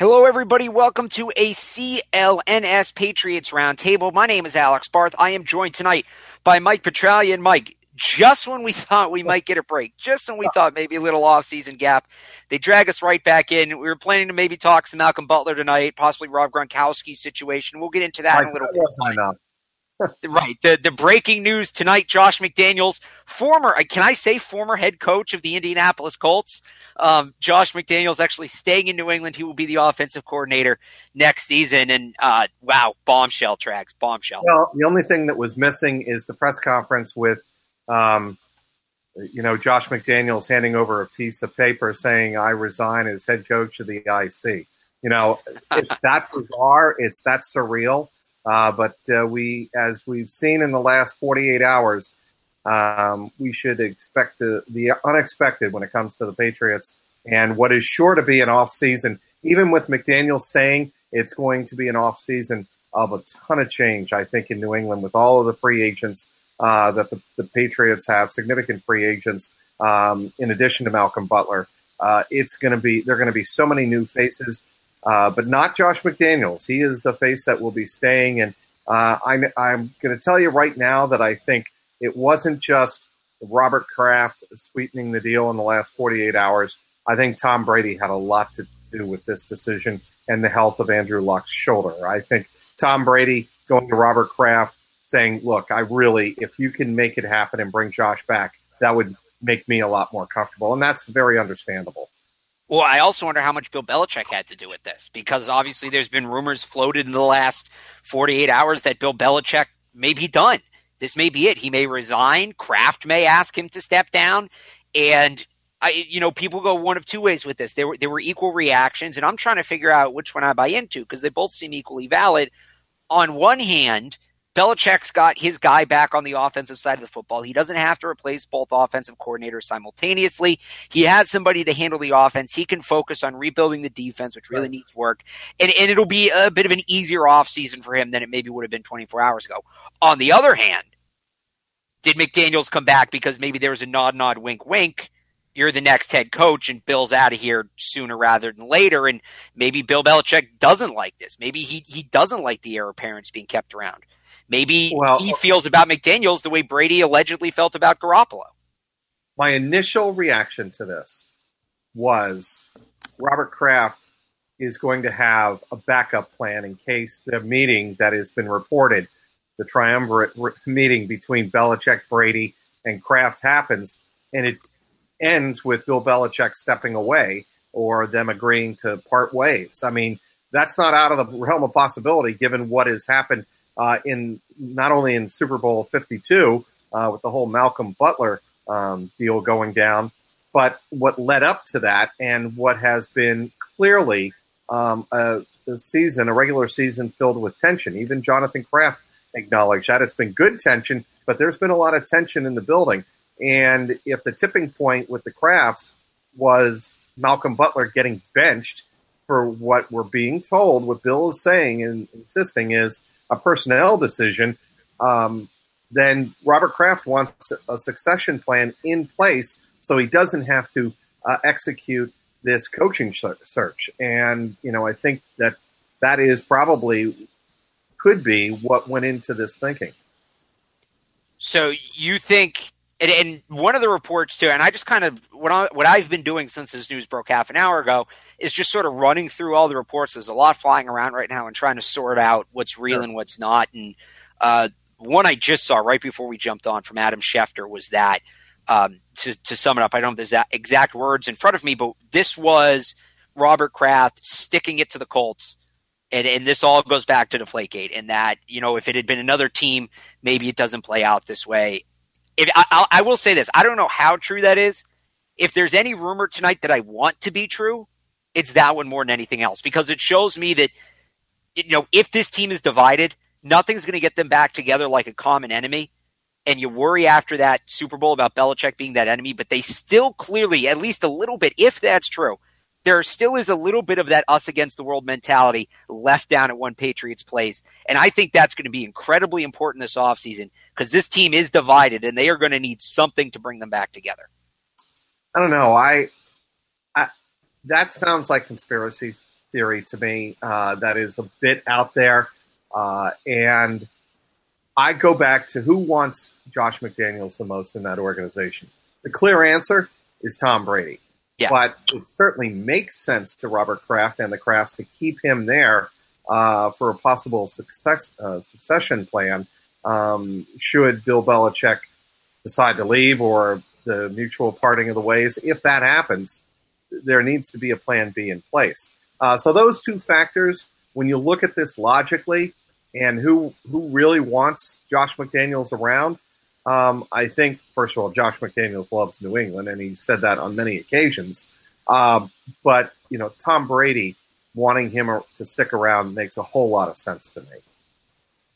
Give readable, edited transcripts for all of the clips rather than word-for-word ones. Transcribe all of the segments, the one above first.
Hello, everybody. Welcome to a CLNS Patriots Roundtable. My name is Alex Barth. I am joined tonight by Mike Petraglia. And Mike, just when we thought we might get a break, just when we thought maybe a little off-season gap, they drag us right back in. We were planning to maybe talk some Malcolm Butler tonight, possibly Rob Gronkowski's situation. We'll get into that in a little bit. Wasn't enough. Right. The breaking news tonight, Josh McDaniels, former head coach of the Indianapolis Colts. Josh McDaniels actually staying in New England. He will be the offensive coordinator next season. And wow, bombshell, Trags, bombshell. Well, the only thing that was missing is the press conference with, Josh McDaniels handing over a piece of paper saying, "I resign as head coach of the IC." It's that bizarre. It's that surreal. But as we've seen in the last 48 hours, we should expect the unexpected when it comes to the Patriots. And what is sure to be an off season, even with McDaniel staying, it's going to be an off season of a ton of change, I think, in New England with all of the free agents that the Patriots have, significant free agents, in addition to Malcolm Butler. There are going to be so many new faces. But not Josh McDaniels. He is a face that will be staying. And I'm going to tell you right now that I think it wasn't just Robert Kraft sweetening the deal in the last 48 hours. I think Tom Brady had a lot to do with this decision and the health of Andrew Luck's shoulder. I think Tom Brady going to Robert Kraft saying, "Look, if you can make it happen and bring Josh back, that would make me a lot more comfortable." And that's very understandable. Well, I also wonder how much Bill Belichick had to do with this, because obviously there's been rumors floated in the last 48 hours that Bill Belichick may be done. This may be it. He may resign. Kraft may ask him to step down. And, people go one of two ways with this. There were equal reactions, and I'm trying to figure out which one I buy into because they both seem equally valid. On one hand, Belichick's got his guy back on the offensive side of the football. He doesn't have to replace both offensive coordinators simultaneously. He has somebody to handle the offense. He can focus on rebuilding the defense, which really needs work. And it'll be a bit of an easier offseason for him than it maybe would have been 24 hours ago. On the other hand, did McDaniels come back because maybe there was a nod, wink, wink? You're the next head coach and Bill's out of here sooner rather than later. And maybe Bill Belichick doesn't like this. Maybe he doesn't like the heir apparents being kept around. Maybe he feels about McDaniels the way Brady allegedly felt about Garoppolo. My initial reaction to this was Robert Kraft is going to have a backup plan in case the meeting that has been reported, the triumvirate meeting between Belichick, Brady, and Kraft happens, and it ends with Bill Belichick stepping away or them agreeing to part ways. I mean, that's not out of the realm of possibility given what has happened in not only in Super Bowl 52 with the whole Malcolm Butler deal going down, but what led up to that and what has been clearly a regular season filled with tension. Even Jonathan Kraft acknowledged that. It's been good tension, but there's been a lot of tension in the building. And if the tipping point with the Krafts was Malcolm Butler getting benched for what we're being told, what Bill is saying and insisting is a personnel decision, then Robert Kraft wants a succession plan in place so he doesn't have to execute this coaching search. And, I think that is could be what went into this thinking. So you think, and one of the reports too, and I just kind of, what I've been doing since this news broke half an hour ago is just sort of running through all the reports. There's a lot flying around right now and trying to sort out what's real and what's not. And one I just saw right before we jumped on from Adam Schefter was that, to sum it up, I don't have the exact words in front of me, but this was Robert Kraft sticking it to the Colts. And this all goes back to Deflategate, and that, if it had been another team, maybe it doesn't play out this way. I will say this. I don't know how true that is. If there's any rumor tonight that I want to be true, it's that one more than anything else, because it shows me that, if this team is divided, nothing's going to get them back together like a common enemy. And you worry after that Super Bowl about Belichick being that enemy, but they still clearly, at least a little bit, if that's true, there still is a little bit of that us against the world mentality left down at one Patriots place. And I think that's going to be incredibly important this offseason because this team is divided and they are going to need something to bring them back together. I don't know. That sounds like conspiracy theory to me that is a bit out there. And I go back to who wants Josh McDaniels the most in that organization. The clear answer is Tom Brady. Yeah. But it certainly makes sense to Robert Kraft and the Krafts to keep him there for a possible succession plan should Bill Belichick decide to leave or the mutual parting of the ways. If that happens, there needs to be a plan B in place. So those two factors, when you look at this logically and who really wants Josh McDaniels around, I think, first of all, Josh McDaniels loves New England, and he said that on many occasions. But, Tom Brady wanting him to stick around makes a whole lot of sense to me.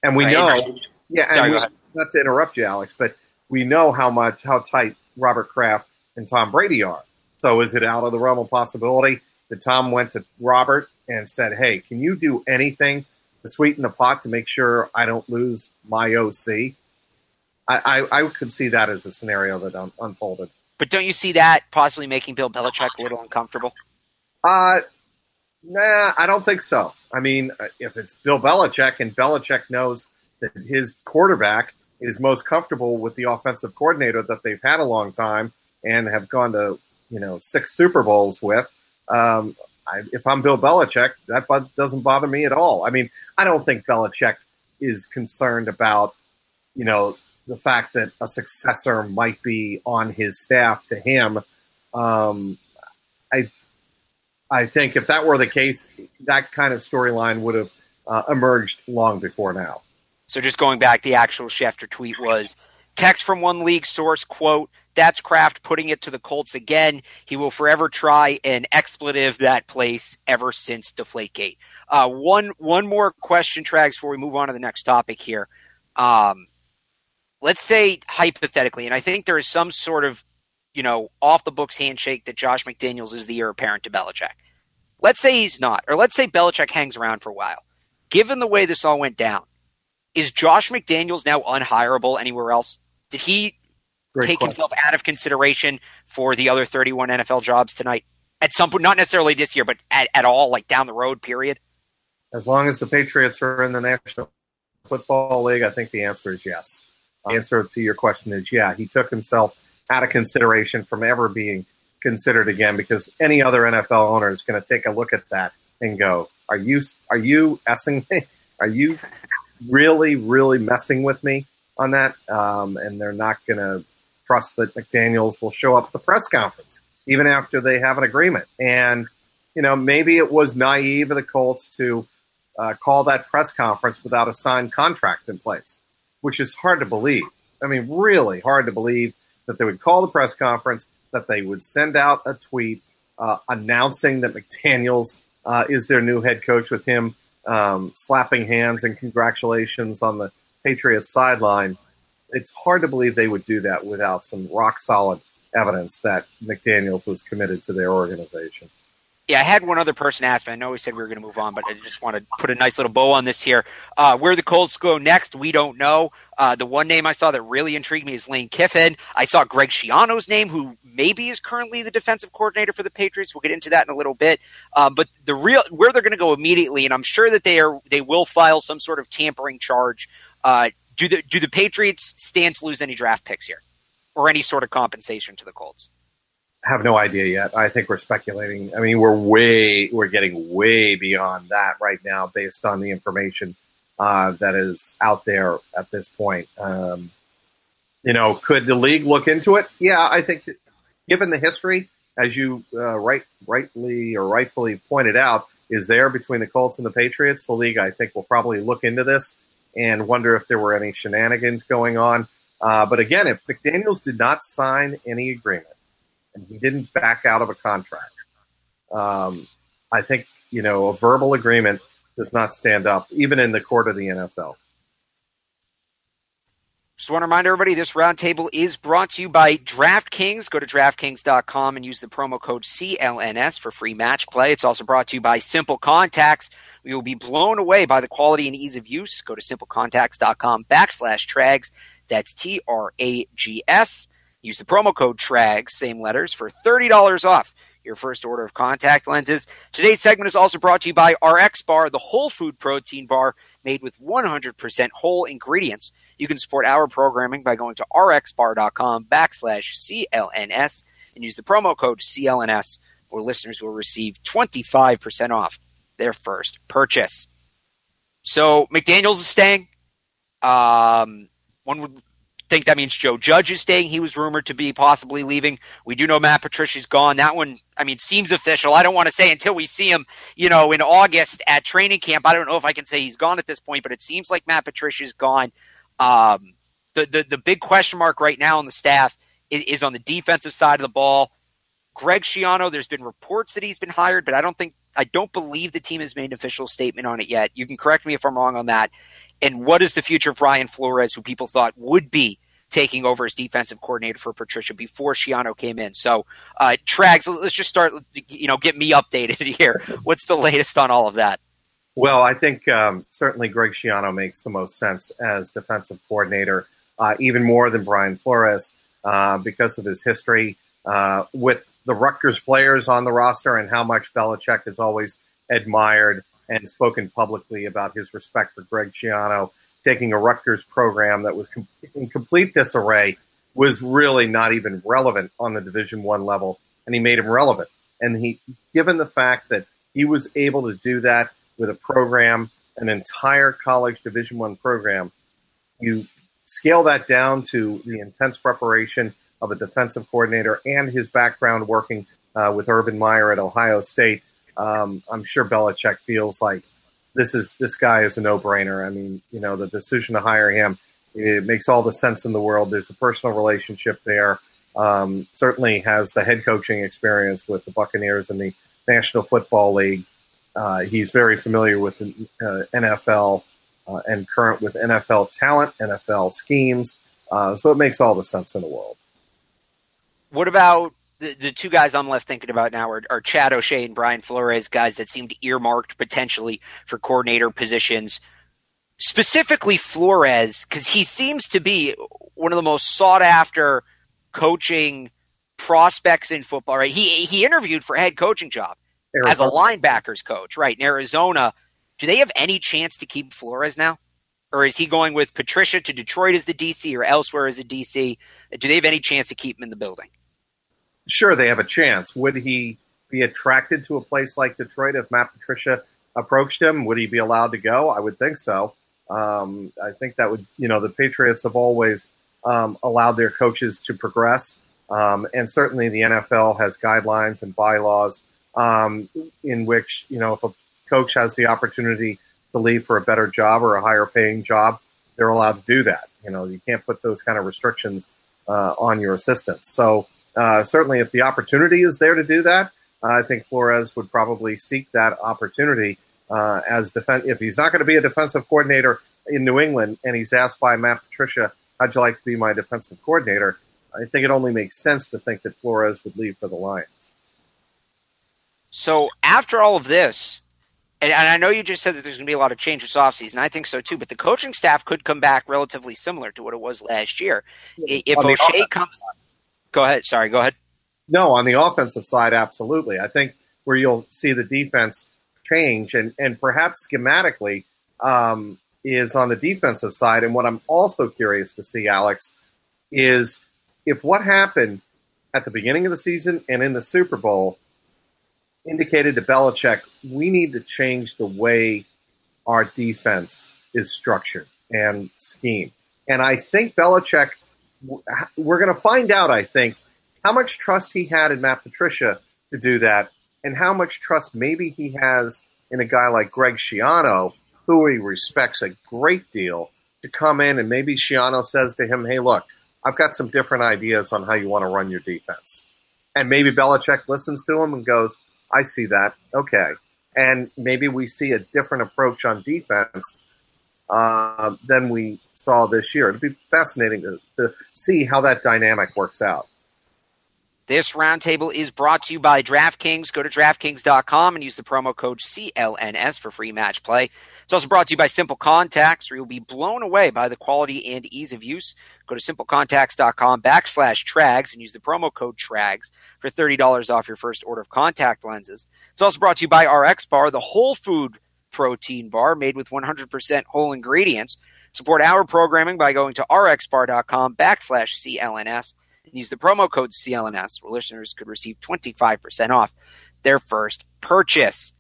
And we know, not to interrupt you, Alex, but we know how tight Robert Kraft and Tom Brady are. So is it out of the realm of possibility that Tom went to Robert and said, hey, can you do anything to sweeten the pot to make sure I don't lose my OC? I could see that as a scenario that unfolded. But don't you see that possibly making Bill Belichick a little uncomfortable? Nah, I don't think so. I mean, if it's Bill Belichick and Belichick knows that his quarterback is most comfortable with the offensive coordinator that they've had a long time and have gone to, 6 Super Bowls with, if I'm Bill Belichick, that doesn't bother me at all. I mean, I don't think Belichick is concerned about, the fact that a successor might be on his staff to him. I think if that were the case, that kind of storyline would have emerged long before now. So just going back, the actual Schefter tweet was, text from one league source, quote, that's Kraft putting it to the Colts again. He will forever try an expletive that place ever since Deflategate. One more question, Trags, before we move on to the next topic here. Let's say hypothetically, and I think there is some sort of, off-the-books handshake that Josh McDaniels is the heir apparent to Belichick. Let's say he's not, or let's say Belichick hangs around for a while. Given the way this all went down, is Josh McDaniels now unhireable anywhere else? Did he take himself out of consideration for the other 31 NFL jobs tonight? At some point, not necessarily this year, but at all, like down the road, period? As long as the Patriots are in the National Football League, I think the answer is yes. The answer to your question is yeah. He took himself out of consideration from ever being considered again because any other NFL owner is going to take a look at that and go, are you essing me? Are you really, really messing with me on that? And they're not going to trust that McDaniels will show up at the press conference, even after they have an agreement. And, maybe it was naive of the Colts to call that press conference without a signed contract in place, which is hard to believe. I mean, really hard to believe that they would call the press conference, that they would send out a tweet announcing that McDaniels is their new head coach with him slapping hands and congratulations on the Patriots sideline. It's hard to believe they would do that without some rock-solid evidence that McDaniels was committed to their organization. Yeah, I had one other person ask me. I know we said we were going to move on, but I just want to put a nice little bow on this here. Where the Colts go next, we don't know. The one name I saw that really intrigued me is Lane Kiffin. I saw Greg Schiano's name, who maybe is currently the defensive coordinator for the Patriots. We'll get into that in a little bit. But where they're going to go immediately, and I'm sure that they will file some sort of tampering charge. Do the Patriots stand to lose any draft picks here, or any sort of compensation to the Colts? Have no idea yet. I think we're speculating. I mean, we're getting way beyond that right now based on the information that is out there at this point. Could the league look into it? Yeah, I think that given the history, as you rightfully pointed out, is there between the Colts and the Patriots, the league, I think, will probably look into this and wonder if there were any shenanigans going on. But again, if McDaniels did not sign any agreement, and he didn't back out of a contract, I think, a verbal agreement does not stand up, even in the court of the NFL. Just want to remind everybody, this roundtable is brought to you by DraftKings. Go to DraftKings.com and use the promo code CLNS for free match play. It's also brought to you by Simple Contacts. We will be blown away by the quality and ease of use. Go to simplecontacts.com/Trags. That's TRAGS. Use the promo code TRAGS, same letters, for $30 off your first order of contact lenses. Today's segment is also brought to you by RX Bar, the whole food protein bar made with 100% whole ingredients. You can support our programming by going to rxbar.com/CLNS and use the promo code CLNS, where listeners will receive 25% off their first purchase. So McDaniels is staying. One would think that means Joe Judge is staying. He was rumored to be possibly leaving. We do know Matt Patricia's gone. That one, seems official. I don't want to say until we see him, in August at training camp. I don't know if I can say he's gone at this point, but it seems like Matt Patricia's gone. The big question mark right now on the staff is on the defensive side of the ball. Greg Schiano, there's been reports that he's been hired, but I don't believe the team has made an official statement on it yet. You can correct me if I'm wrong on that. And what is the future of Brian Flores, who people thought would be taking over as defensive coordinator for Patricia before Schiano came in? So, Trags, let's just start, get me updated here. What's the latest on all of that? Well, I think certainly Greg Schiano makes the most sense as defensive coordinator, even more than Brian Flores, because of his history with the Rutgers players on the roster and how much Belichick has always admired and spoken publicly about his respect for Greg Schiano. Taking a Rutgers program that was in complete disarray, was really not even relevant on the Division I level, and he made him relevant. And given the fact that he was able to do that with a program, an entire college Division I program, you scale that down to the intense preparation of a defensive coordinator and his background working with Urban Meyer at Ohio State. I'm sure Belichick feels like this guy is a no-brainer. The decision to hire him, it makes all the sense in the world. There's a personal relationship there. Certainly has the head coaching experience with the Buccaneers in the National Football League. He's very familiar with the NFL and current with NFL talent, NFL schemes. So it makes all the sense in the world. What about the two guys I'm left thinking about now are Chad O'Shea and Brian Flores, guys that seemed earmarked potentially for coordinator positions. Specifically Flores, because he seems to be one of the most sought-after coaching prospects in football. Right? He interviewed for a head coaching job as a linebackers coach, right, in Arizona. Do they have any chance to keep Flores now? Or is he going with Patricia to Detroit as the DC or elsewhere as a DC? Do they have any chance to keep him in the building? Sure, they have a chance. Would he be attracted to a place like Detroit if Matt Patricia approached him? Would he be allowed to go? I would think so. I think that would, the Patriots have always allowed their coaches to progress. And certainly the NFL has guidelines and bylaws in which, if a coach has the opportunity to leave for a better job or a higher paying job, they're allowed to do that. You can't put those kind of restrictions on your assistants. So, certainly, if the opportunity is there to do that, I think Flores would probably seek that opportunity if he's not going to be a defensive coordinator in New England and he's asked by Matt Patricia, how'd you like to be my defensive coordinator? I think it only makes sense to think that Flores would leave for the Lions. So after all of this, and I know you just said that there's going to be a lot of change this offseason, I think so too, but the coaching staff could come back relatively similar to what it was last year. If O'Shea comes on. Go ahead. Sorry, go ahead. No, on the offensive side, absolutely. I think where you'll see the defense change and perhaps schematically is on the defensive side. And what I'm also curious to see, Alex, is if what happened at the beginning of the season and in the Super Bowl indicated to Belichick, we need to change the way our defense is structured and scheme. And I think Belichick, we're going to find out, I think, how much trust he had in Matt Patricia to do that and how much trust maybe he has in a guy like Greg Schiano, who he respects a great deal, to come in and maybe Schiano says to him, hey, look, I've got some different ideas on how you want to run your defense. And maybe Belichick listens to him and goes, I see that. Okay. And maybe we see a different approach on defense than we saw this year. It'd be fascinating to see how that dynamic works out. This roundtable is brought to you by DraftKings. Go to DraftKings.com and use the promo code CLNS for free match play. It's also brought to you by Simple Contacts, where you'll be blown away by the quality and ease of use. Go to SimpleContacts.com/Trags and use the promo code Trags for $30 off your first order of contact lenses. It's also brought to you by RX Bar, the whole food protein bar made with 100% whole ingredients. Support our programming by going to RxBar.com/CLNS. And use the promo code CLNS, where listeners could receive 25% off their first purchase.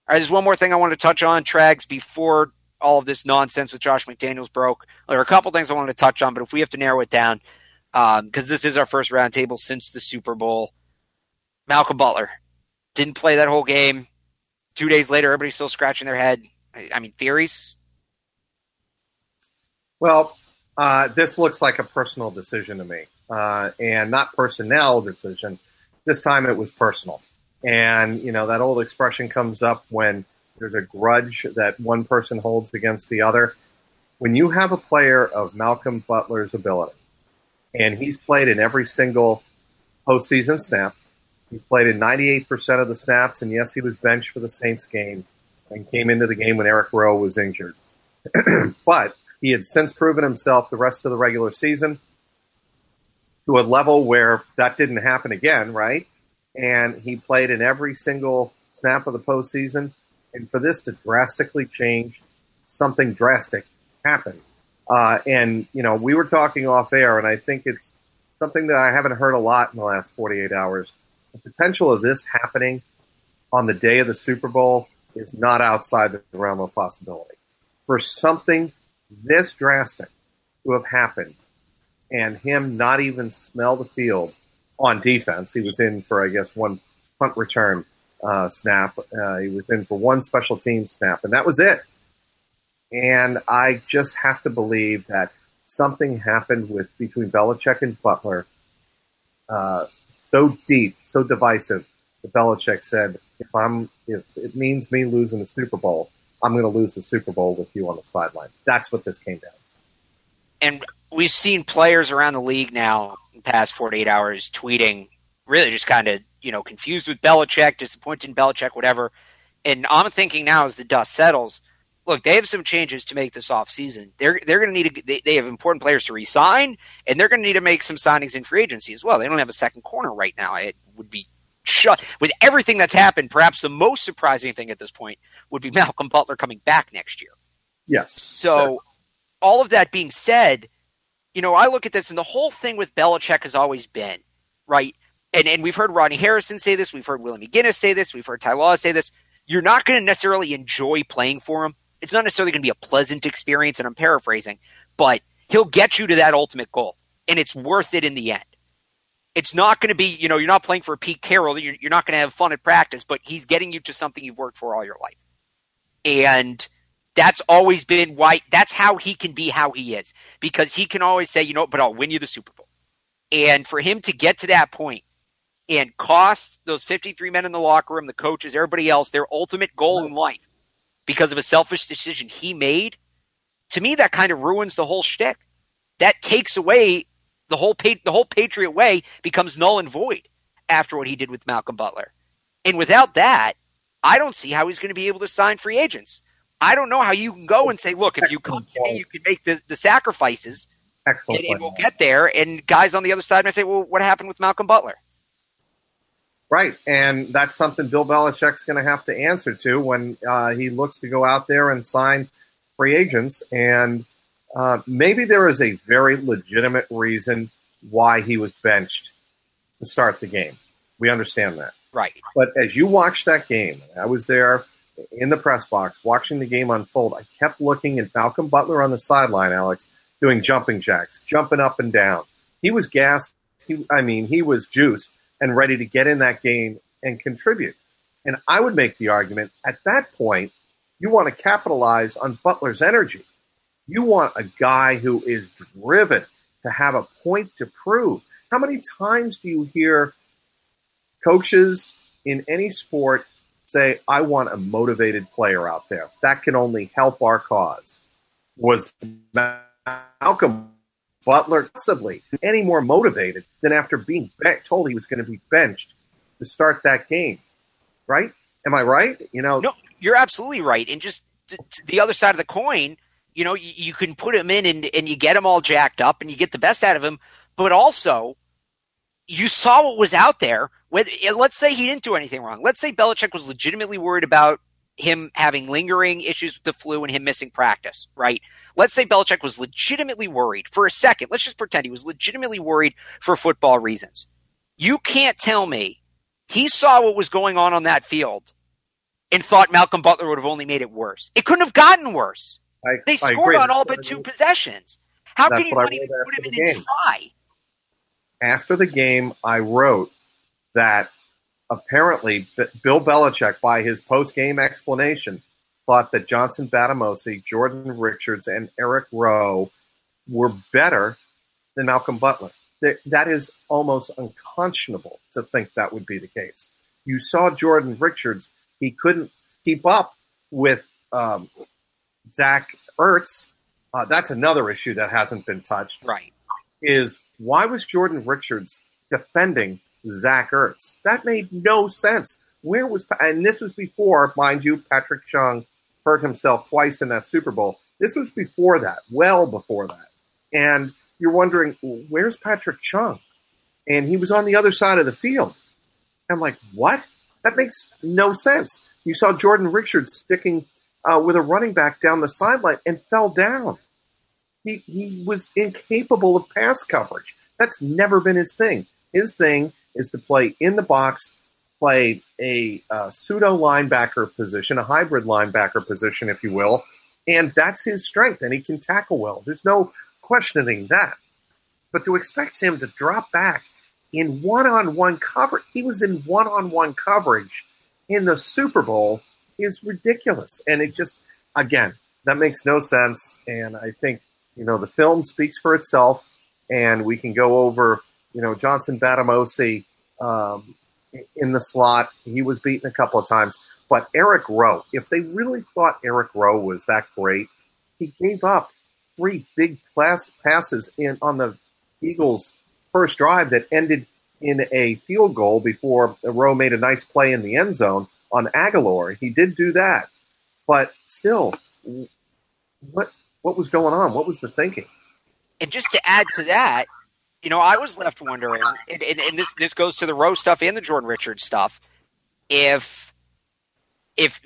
All right, there's one more thing I wanted to touch on, Trags, before all of this nonsense with Josh McDaniels broke. There are a couple things I wanted to touch on, but if we have to narrow it down, because this is our first roundtable since the Super Bowl, Malcolm Butler didn't play that whole game. 2 days later, everybody's still scratching their head. I mean, theories? Well, this looks like a personal decision to me. And not personnel decision. This time it was personal. And, you know, that old expression comes up when there's a grudge that one person holds against the other. When you have a player of Malcolm Butler's ability, and he's played in every single postseason snap, he's played in 98% of the snaps, and yes, he was benched for the Saints game and came into the game when Eric Rowe was injured. But he had since proven himself the rest of the regular season to a level where that didn't happen again, right? And he played in every single snap of the postseason. And for this to drastically change, something drastic happened. And, you know, we were talking off air, and I think it's something that I haven't heard a lot in the last 48 hours. The potential of this happening on the day of the Super Bowl is not outside the realm of possibility. For something this drastic to have happened, and him not even smell the field on defense. He was in for, I guess, one punt return snap. He was in for one special team snap, and that was it. And I just have to believe that something happened between Belichick and Butler so deep, so divisive, that Belichick said, if it means me losing the Super Bowl, I'm going to lose the Super Bowl with you on the sideline. That's what this came down to. And we've seen players around the league now in the past 48 hours tweeting, really just kind of, you know, confused with Belichick, disappointed in Belichick, whatever. And I'm thinking now as the dust settles, look, they have some changes to make this offseason. They're going to need they have important players to re-sign, and they're going to need to make some signings in free agency as well. They don't have a second corner right now. It would be shut with everything that's happened. Perhaps the most surprising thing at this point would be Malcolm Butler coming back next year. Yes. So all of that being said, you know, I look at this, and the whole thing with Belichick has always been, right, and we've heard Rodney Harrison say this, we've heard Willie McGinnis say this, we've heard Ty Law say this, you're not going to necessarily enjoy playing for him. It's not necessarily going to be a pleasant experience, and I'm paraphrasing, but he'll get you to that ultimate goal, and it's worth it in the end. It's not going to be, you know, you're not playing for Pete Carroll, you're not going to have fun at practice, but he's getting you to something you've worked for all your life. And that's always been why, that's how he can be how he is, because he can always say, you know, but I'll win you the Super Bowl. And for him to get to that point and cost those 53 men in the locker room, the coaches, everybody else, their ultimate goal in life because of a selfish decision he made, to me, that kind of ruins the whole shtick. That takes away the whole Patriot way, becomes null and void after what he did with Malcolm Butler. And without that, I don't see how he's going to be able to sign free agents. I don't know how you can go and say, look, if you come to me, you can make the sacrifices, and we'll get there. And guys on the other side might say, well, what happened with Malcolm Butler? Right, and that's something Bill Belichick's going to have to answer to when he looks to go out there and sign free agents. And maybe there is a very legitimate reason why he was benched to start the game. We understand that. Right. But as you watch that game, I was there in the press box watching the game unfold. I kept looking at Malcolm Butler on the sideline, Alex, doing jumping jacks, jumping up and down. He was gassed. He was juiced and ready to get in that game and contribute. And I would make the argument, at that point, you want to capitalize on Butler's energy. You want a guy who is driven to have a point to prove. How many times do you hear coaches in any sport say, I want a motivated player out there? That can only help our cause. Was Malcolm Butler possibly any more motivated than after being told he was going to be benched to start that game, right? Am I right? No, you're absolutely right. And just to the other side of the coin, you can put him in and you get him all jacked up and you get the best out of him. But also, you saw what was out there. Let's say he didn't do anything wrong. Let's say Belichick was legitimately worried about him having lingering issues with the flu and him missing practice, right? Let's say Belichick was legitimately worried for a second. Let's just pretend he was legitimately worried for football reasons. You can't tell me he saw what was going on that field and thought Malcolm Butler would have only made it worse. It couldn't have gotten worse. They scored on all but 2 possessions. How can you not even put him in and try? After the game, I wrote that apparently Bill Belichick, by his post-game explanation, thought that Johnson Batamosi, Jordan Richards, and Eric Rowe were better than Malcolm Butler. That is almost unconscionable to think that would be the case. You saw Jordan Richards. He couldn't keep up with Zach Ertz. That's another issue that hasn't been touched. Right. Is why was Jordan Richards defending Zach Ertz? That made no sense. And this was before, mind you, Patrick Chung hurt himself twice in that Super Bowl. This was before that, well before that. And you're wondering, where's Patrick Chung? And he was on the other side of the field. I'm like, what? That makes no sense. You saw Jordan Richards sticking with a running back down the sideline and fell down. He was incapable of pass coverage. That's never been his thing. His thing is to play in the box, play a pseudo linebacker position, a hybrid linebacker position, if you will, and that's his strength, and he can tackle well. There's no questioning that. But to expect him to drop back in one-on-one coverage, he was in one-on-one coverage in the Super Bowl, is ridiculous. And it just, again, that makes no sense. And I think, the film speaks for itself, and we can go over, Johnson Batamosi in the slot. He was beaten a couple of times. But Eric Rowe, if they really thought Eric Rowe was that great, he gave up 3 big passes on the Eagles' first drive that ended in a field goal before Rowe made a nice play in the end zone on Aguilar. He did do that. But still, what was going on? What was the thinking? And just to add to that, I was left wondering, and this goes to the Rowe stuff and the Jordan Richards stuff, if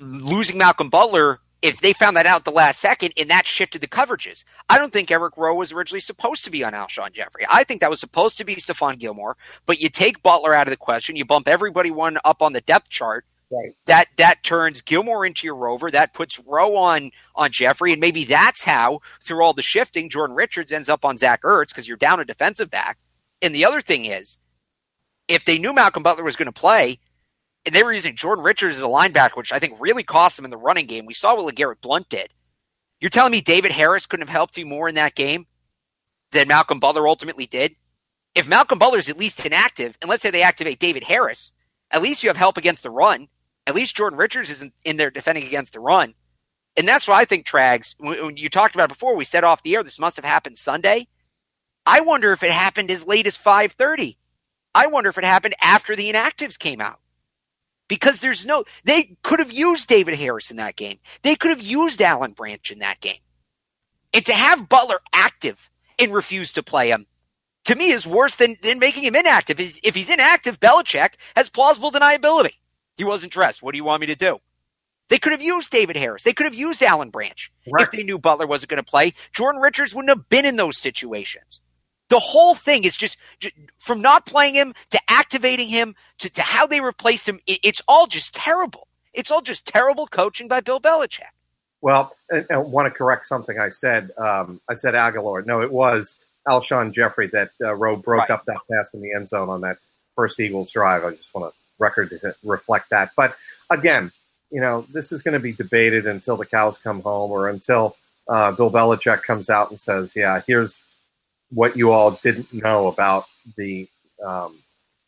losing Malcolm Butler, if they found that out at the last second and that shifted the coverages. I don't think Eric Rowe was originally supposed to be on Alshon Jeffrey. I think that was supposed to be Stephon Gilmore, but you take Butler out of the question, you bump everybody one up on the depth chart. Right. That turns Gilmore into your rover. That puts Rowe on Jeffrey, and maybe that's how, through all the shifting, Jordan Richards ends up on Zach Ertz because you're down a defensive back. And the other thing is, if they knew Malcolm Butler was going to play, and they were using Jordan Richards as a linebacker, which I think really cost them in the running game. We saw what LeGarrette Blount did. You're telling me David Harris couldn't have helped you more in that game than Malcolm Butler ultimately did? If Malcolm Butler's at least inactive, and let's say they activate David Harris, at least you have help against the run. At least Jordan Richards isn't in there defending against the run. And that's why I think, Trags, when you talked about it before, we said off the air, this must have happened Sunday. I wonder if it happened as late as 5:30. I wonder if it happened after the inactives came out. Because they could have used David Harris in that game. They could have used Alan Branch in that game. And to have Butler active and refuse to play him, to me, is worse than making him inactive. If he's inactive, Belichick has plausible deniability. He wasn't dressed. What do you want me to do? They could have used David Harris. They could have used Alan Branch. Right. If they knew Butler wasn't going to play. Jordan Richards wouldn't have been in those situations. The whole thing is just from not playing him to activating him to how they replaced him. It's all just terrible. It's all just terrible coaching by Bill Belichick. Well, I want to correct something I said. I said Aguilar. No, it was Alshon Jeffrey that Rowe broke up that pass in the end zone on that first Eagles drive. I just want to record to reflect that. But again, this is going to be debated until the cows come home or until Bill Belichick comes out and says, yeah, here's what you all didn't know about the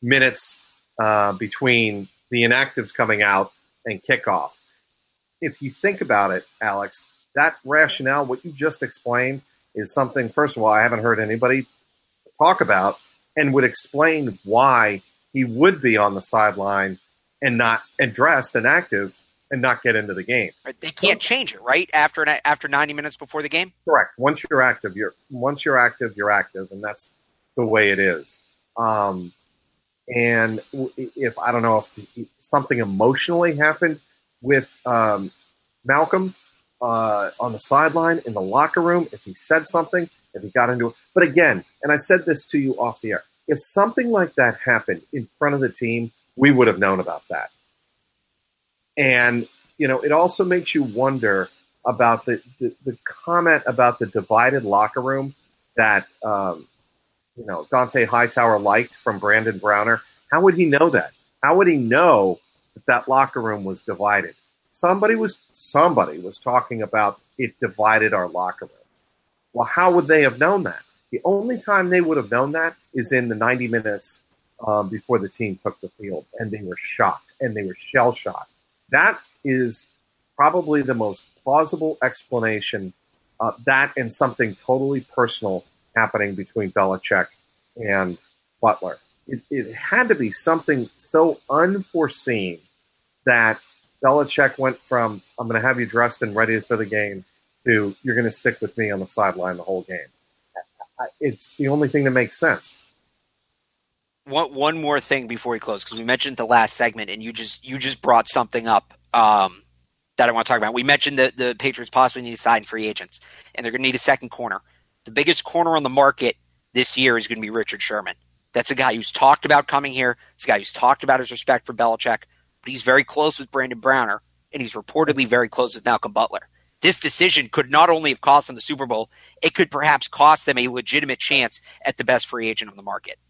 minutes between the inactives coming out and kickoff. If you think about it, Alex, that rationale, what you just explained, is something, first of all, I haven't heard anybody talk about and would explain why he would be on the sideline and not dressed and active and not get into the game. They can't change it, right? After 90 minutes before the game? Correct. Once you're active, you're active, and that's the way it is. And if I don't know if something emotionally happened with Malcolm on the sideline, in the locker room, if he said something, if he got into it. But again, and I said this to you off the air, if something like that happened in front of the team, we would have known about that. And, it also makes you wonder about the comment about the divided locker room that, Dante Hightower liked from Brandon Browner. How would he know that? How would he know that locker room was divided? Somebody was talking about it divided our locker room. Well, how would they have known that? The only time they would have known that is in the 90 minutes before the team took the field, and they were shocked, and they were shell-shocked. That is probably the most plausible explanation, that and something totally personal happening between Belichick and Butler. It had to be something so unforeseen that Belichick went from, I'm going to have you dressed and ready for the game, to you're going to stick with me on the sideline the whole game. It's the only thing that makes sense. One more thing before we close, because we mentioned the last segment, and you just brought something up that I want to talk about. We mentioned that the Patriots possibly need to sign free agents, and they're going to need a second corner. The biggest corner on the market this year is going to be Richard Sherman. That's a guy who's talked about coming here. It's a guy who's talked about his respect for Belichick, but he's very close with Brandon Browner, and he's reportedly very close with Malcolm Butler. This decision could not only have cost them the Super Bowl, it could perhaps cost them a legitimate chance at the best free agent on the market.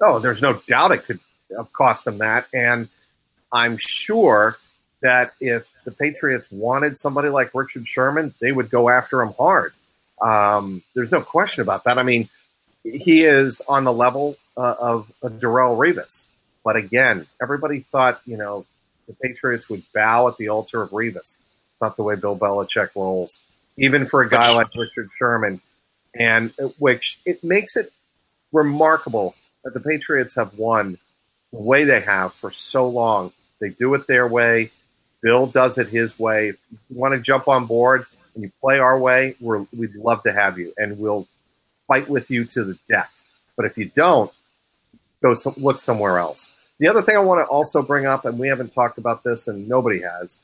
Oh, there's no doubt it could have cost them that. And I'm sure that if the Patriots wanted somebody like Richard Sherman, they would go after him hard. There's no question about that. I mean, he is on the level of Darrelle Revis. But again, everybody thought, the Patriots would bow at the altar of Revis. It's not the way Bill Belichick rolls, even for a guy like Richard Sherman. And which it makes it remarkable that the Patriots have won the way they have for so long. They do it their way. Bill does it his way. If you want to jump on board and you play our way, we'd love to have you, and we'll fight with you to the death. But if you don't, look somewhere else. The other thing I want to also bring up, and we haven't talked about this and nobody has,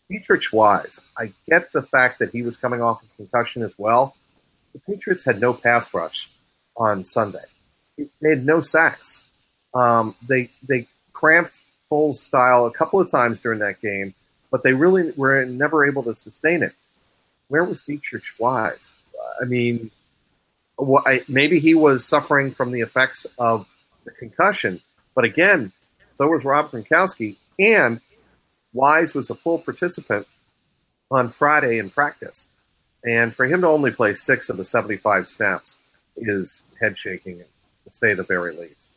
Dietrich Wise. I get the fact that he was coming off a concussion as well. The Patriots had no pass rush on Sunday. They had no sacks. They cramped Foles' style a couple of times during that game, but they really were never able to sustain it. Where was Dietrich Wise? I mean, maybe he was suffering from the effects of the concussion, but again, so was Rob Gronkowski, and Wise was a full participant on Friday in practice. And for him to only play 6 of the 75 snaps is head-shaking, to say the very least.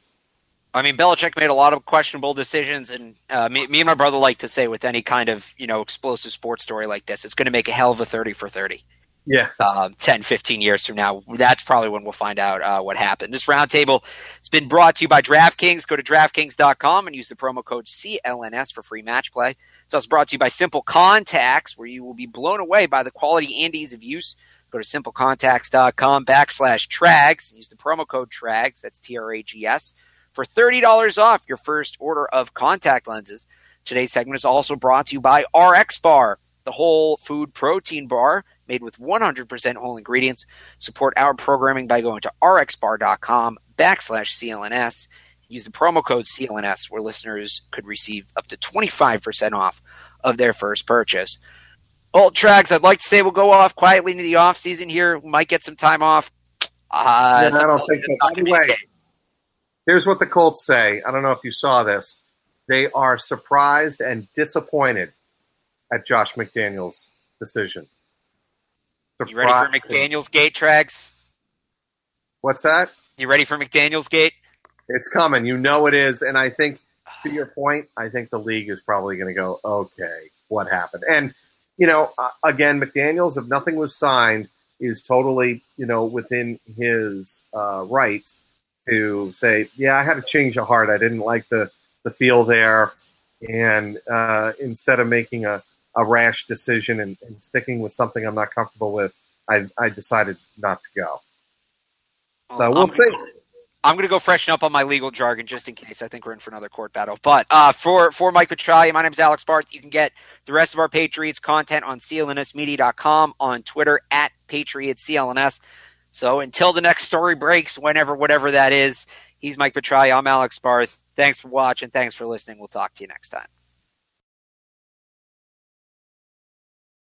I mean, Belichick made a lot of questionable decisions, and me and my brother like to say with any kind of, explosive sports story like this, it's going to make a hell of a 30 for 30. Yeah. 10, 15 years from now. That's probably when we'll find out what happened. This roundtable has been brought to you by DraftKings. Go to DraftKings.com and use the promo code CLNS for free match play. It's also brought to you by Simple Contacts, where you will be blown away by the quality and ease of use. Go to simplecontacts.com/Trags and use the promo code Trags, that's TRAGS, for $30 off your first order of contact lenses. Today's segment is also brought to you by RX Bar, the whole food protein bar made with 100% whole ingredients. Support our programming by going to rxbar.com/CLNS. Use the promo code CLNS, where listeners could receive up to 25% off of their first purchase. Well, Trags, I'd like to say we'll go off quietly into the off season here. We might get some time off. I don't think so. By the way, here's what the Colts say. I don't know if you saw this. They are surprised and disappointed at Josh McDaniels' decision. You ready for McDaniels Gate, Trags? What's that? You ready for McDaniels Gate? It's coming. You know it is. And I think, to your point, I think the league is probably going to go, okay, what happened? And, again, McDaniels, if nothing was signed, is totally, within his rights to say, yeah, I had a change of heart. I didn't like the feel there. And instead of making a rash decision and sticking with something I'm not comfortable with, I decided not to go. So we'll see. I'm going to go freshen up on my legal jargon just in case. I think we're in for another court battle. But for Mike Petraglia, my name is Alex Barth. You can get the rest of our Patriots content on clnsmedia.com, on Twitter at PatriotsCLNS. So until the next story breaks, whatever that is, he's Mike Petraglia. I'm Alex Barth. Thanks for watching. Thanks for listening. We'll talk to you next time.